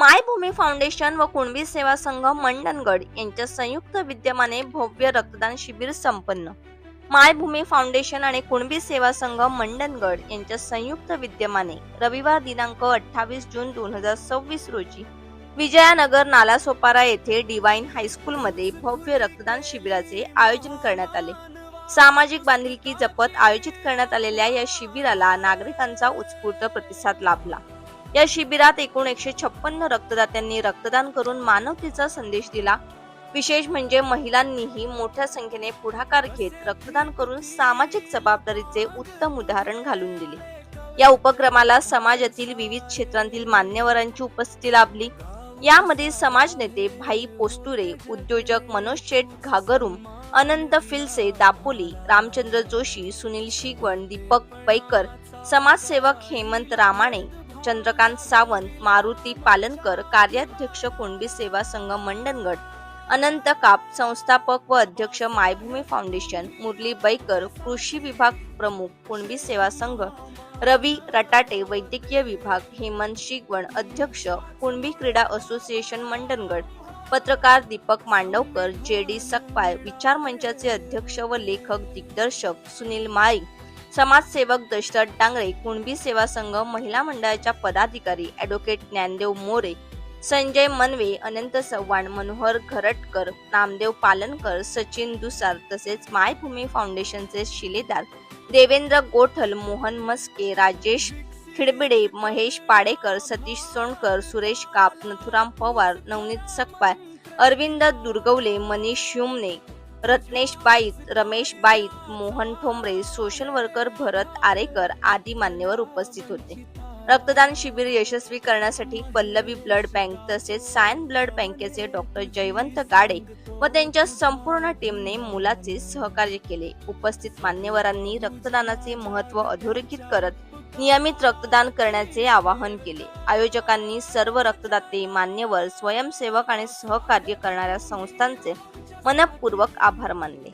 Maybhumi foundation व कुणबी सेवा संघ मंडणगड यांच्या संयुक्त विद्यमाने भव्य रक्तदान शिबिर संपन्न। मायभूमी फाउंडेशन आणि कुणबी सेवा संघ मंडणगड यांच्या संयुक्त विद्यमाने रविवार दिनांक 28 जून 2026 रोजी विजयानगर नालासोपारा येथे डिवाइन हायस्कूलमध्ये भव्य रक्तदान शिबिराचे आयोजन करण्यात आले। सामाजिक बांधिलकी जपत आयोजित करण्यात आलेल्या या शिबिराला नागरिकांचा उत्स्फूर्त प्रतिसाद लाभला। या शिबिरात एकूण 156 रक्तदात्यांनी रक्तदान करून मानवतेचा संदेश दिला। विशेष म्हणजे महिलांनीही मोठ्या संख्येने पुढाकार घेत रक्तदान करून सामाजिक जबाबदारीचे उत्तम उदाहरण घालून दिले। या उपक्रमाला समाजातील विविध क्षेत्रांतील मान्यवरांची उपस्थिती लाभली। यामध्ये समाज नेते भाई पोस्टुरे, उद्योजक मनोज शेठ घागरुम, अनंत फिलसे दापोली, रामचंद्र जोशी, सुनील शिगवण, दीपक पैकर, समाजसेवक हेमंत रामाणे, चंद्रकांत सावंत, मारुती पालनकर, कार्याध्यक्ष कुणबी सेवा संघ मंडणगड, अनंत काप, संस्थापक व अध्यक्ष मायभूमी फाउंडेशन, मुरली बैकर, कृषी विभाग प्रमुख कुणबी सेवा संघ, रवी रटाटे, वैद्यकीय विभाग, हेमंत शिगवण, अध्यक्ष कुणबी क्रीडा असोसिएशन मंडणगड, पत्रकार दीपक मांडवकर, जेडी सकपाय, विचार मंचाचे अध्यक्ष व लेखक दिग्दर्शक सुनील माळी, समाजसेवक दशरथ डांगरे, कुणबी सेवा संघ महिला मंडळाच्या पदाधिकारी ॲडव्होकेट ज्ञानदेव मोरे, संजय मनवे, अनंत चव्हाण, मनोहर घरटकर, नामदेव पालनकर, सचिन दुसार तसेच मायभूमी फाउंडेशनचे शिलेदार देवेंद्र गोठल, मोहन मस्के, राजेश खिडबिडे, महेश पाडेकर, सतीश सोनकर, सुरेश काप, नथुराम पवार, नवनीत सकपाय, अरविंद दुर्गवले, मनीष शुमने, रत्नेश बाईत, रमेश बाईत, मोहन ठोंबरे, सोशल वर्कर भरत आरेकर आदी मान्यवर उपस्थित होते। रक्तदान शिबिर यशस्वी करण्यासाठी पल्लवी ब्लड बँक तसेच सायन ब्लड बँकेचे डॉक्टर जयवंत गाडे व त्यांच्या संपूर्ण टीमने मोलाचे सहकार्य केले। उपस्थित मान्यवरांनी रक्तदानाचे महत्त्व अधोरेखित करत नियमित रक्तदान करण्याचे आवाहन केले। आयोजकांनी सर्व रक्तदाते, मान्यवर, स्वयंसेवक आणि सहकार्य करणाऱ्या संस्थांचे मनपूर्वक आभार मानले।